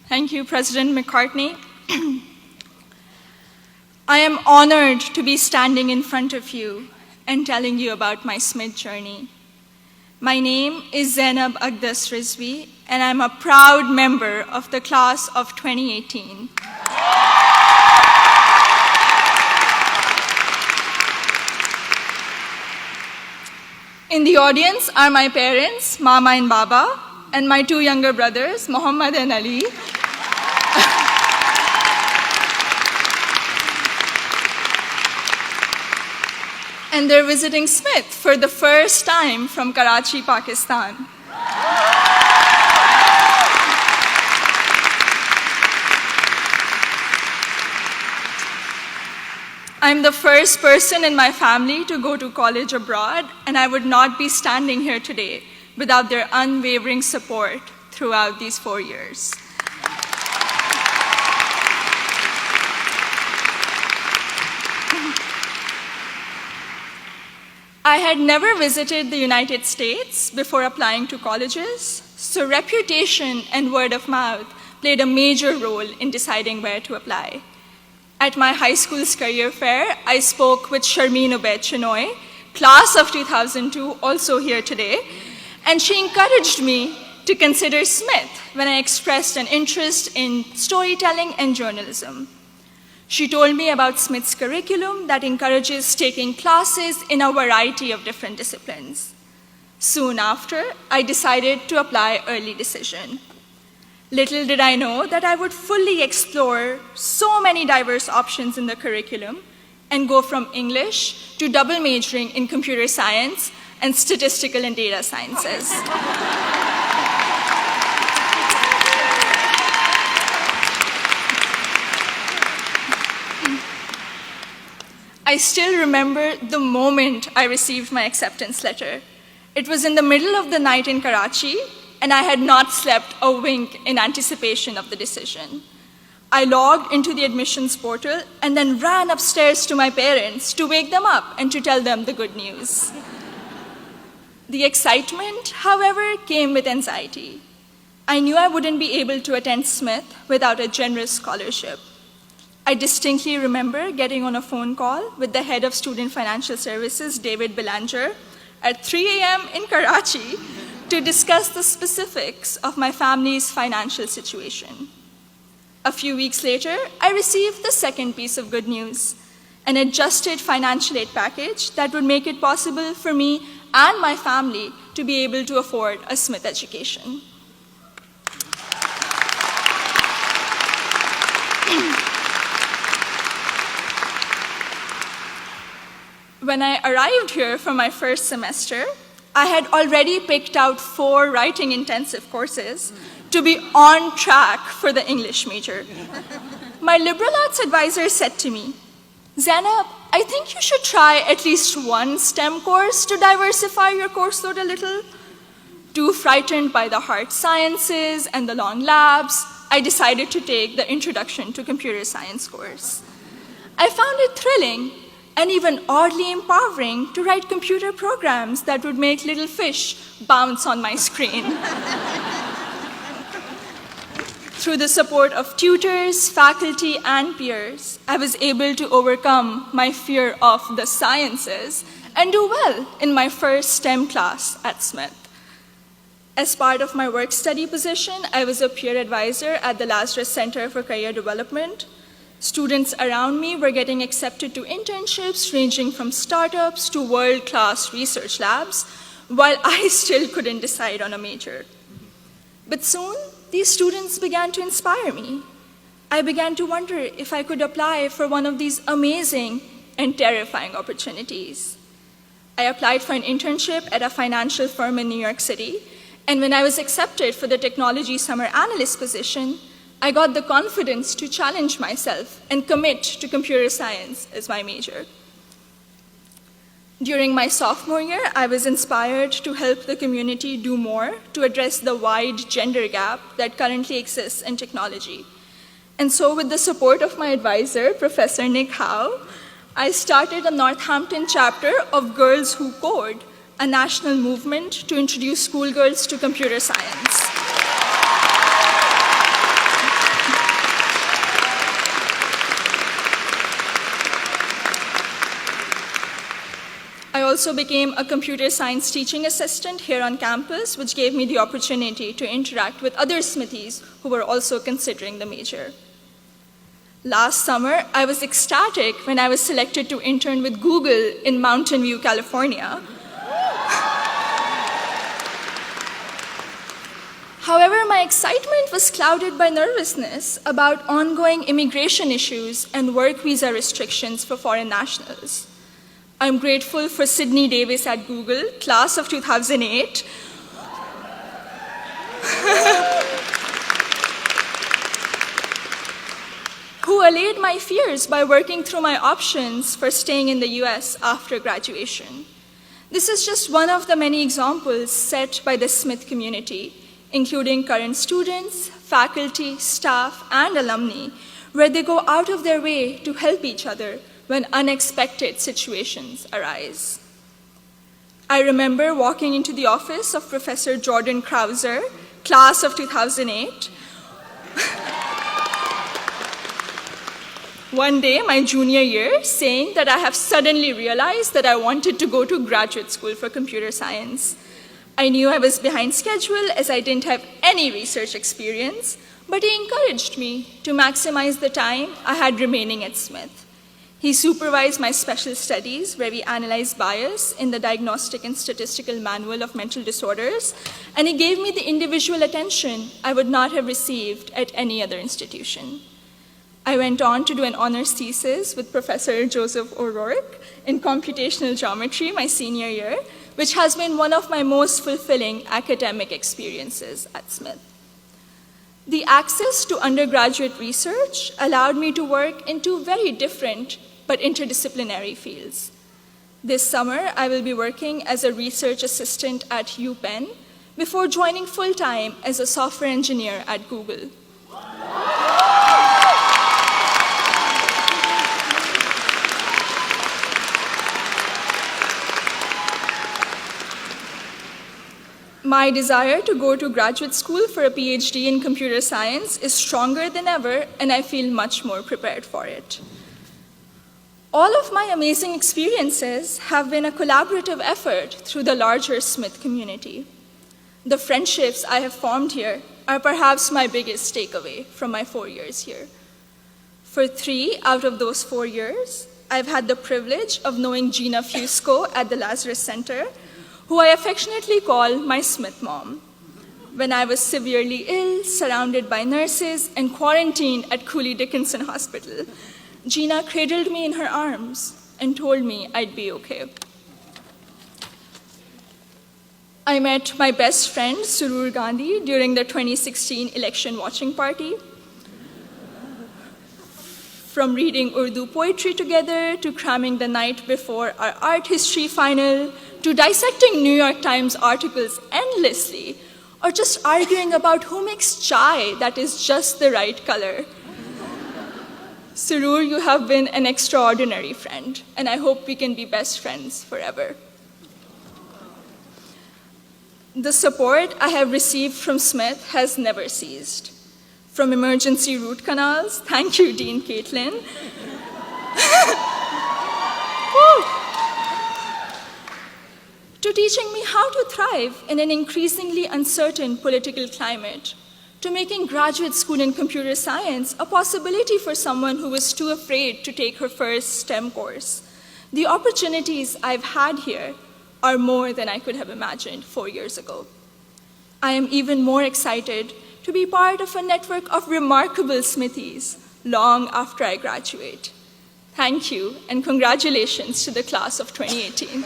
Thank you, President McCartney. I am honored to be standing in front of you and telling you about my Smith journey. My name is Zainab Aqdas Rizvi, and I'm a proud member of the class of 2018. In the audience are my parents, Mama and Baba, and my two younger brothers, Muhammad and Ali. And they're visiting Smith for the first time from Karachi, Pakistan. I'm the first person in my family to go to college abroad, and I would not be standing here today without their unwavering support throughout these 4 years. I had never visited the United States before applying to colleges, so reputation and word of mouth played a major role in deciding where to apply. At my high school's career fair, I spoke with Sharmeen Ubaid Chinoy, class of 2002, also here today, and she encouraged me to consider Smith when I expressed an interest in storytelling and journalism. She told me about Smith's curriculum that encourages taking classes in a variety of different disciplines. Soon after, I decided to apply early decision. Little did I know that I would fully explore so many diverse options in the curriculum and go from English to double majoring in computer science and statistical and data sciences. I still remember the moment I received my acceptance letter. It was in the middle of the night in Karachi, and I had not slept a wink in anticipation of the decision. I logged into the admissions portal and then ran upstairs to my parents to wake them up and to tell them the good news. The excitement, however, came with anxiety. I knew I wouldn't be able to attend Smith without a generous scholarship. I distinctly remember getting on a phone call with the head of Student Financial Services, David Belanger, at 3 a.m. in Karachi to discuss the specifics of my family's financial situation. A few weeks later, I received the second piece of good news, an adjusted financial aid package that would make it possible for me and my family to be able to afford a Smith education. When I arrived here for my first semester, I had already picked out 4 writing intensive courses to be on track for the English major. My liberal arts advisor said to me, "Zainab, I think you should try at least one STEM course to diversify your course load a little." Too frightened by the hard sciences and the long labs, I decided to take the Introduction to Computer Science course. I found it thrilling and even oddly empowering to write computer programs that would make little fish bounce on my screen. Through the support of tutors, faculty, and peers, I was able to overcome my fear of the sciences and do well in my first STEM class at Smith. As part of my work-study position, I was a peer advisor at the Lazarus Center for Career Development. Students around me were getting accepted to internships ranging from startups to world-class research labs, while I still couldn't decide on a major. But soon, these students began to inspire me. I began to wonder if I could apply for one of these amazing and terrifying opportunities. I applied for an internship at a financial firm in New York City, and when I was accepted for the technology summer analyst position, I got the confidence to challenge myself and commit to computer science as my major. During my sophomore year, I was inspired to help the community do more to address the wide gender gap that currently exists in technology. And so with the support of my advisor, Professor Nick Howe, I started a Northampton chapter of Girls Who Code, a national movement to introduce schoolgirls to computer science. also became a computer science teaching assistant here on campus, which gave me the opportunity to interact with other Smithies who were also considering the major. Last summer, I was ecstatic when I was selected to intern with Google in Mountain View, California. However, my excitement was clouded by nervousness about ongoing immigration issues and work visa restrictions for foreign nationals. I'm grateful for Sydney Davis at Google, class of 2008, who allayed my fears by working through my options for staying in the US after graduation. This is just one of the many examples set by the Smith community, including current students, faculty, staff, and alumni, where they go out of their way to help each other when unexpected situations arise. I remember walking into the office of Professor Jordan Krauser, class of 2008. One day, my junior year, saying that I have suddenly realized that I wanted to go to graduate school for computer science. I knew I was behind schedule as I didn't have any research experience, but he encouraged me to maximize the time I had remaining at Smith. He supervised my special studies, where we analyzed bias in the Diagnostic and Statistical Manual of Mental Disorders, and he gave me the individual attention I would not have received at any other institution. I went on to do an honors thesis with Professor Joseph O'Rourke in computational geometry my senior year, which has been one of my most fulfilling academic experiences at Smith. The access to undergraduate research allowed me to work in two very different but interdisciplinary fields. This summer, I will be working as a research assistant at UPenn before joining full-time as a software engineer at Google. My desire to go to graduate school for a PhD in computer science is stronger than ever, and I feel much more prepared for it. All of my amazing experiences have been a collaborative effort through the larger Smith community. The friendships I have formed here are perhaps my biggest takeaway from my 4 years here. For 3 out of those 4 years, I've had the privilege of knowing Gina Fusco at the Lazarus Center, who I affectionately call my Smith mom. When I was severely ill, surrounded by nurses, and quarantined at Cooley Dickinson Hospital, Gina cradled me in her arms and told me I'd be okay. I met my best friend, Surur Gandhi, during the 2016 election watching party. From reading Urdu poetry together, to cramming the night before our art history final, to dissecting New York Times articles endlessly, or just arguing about who makes chai that is just the right color. Surur, you have been an extraordinary friend, and I hope we can be best friends forever. The support I have received from Smith has never ceased. From emergency root canals, thank you, Dean Caitlin, to teaching me how to thrive in an increasingly uncertain political climate, to making graduate school in computer science a possibility for someone who was too afraid to take her first STEM course. The opportunities I've had here are more than I could have imagined 4 years ago. I am even more excited to be part of a network of remarkable Smithies long after I graduate. Thank you, and congratulations to the class of 2018.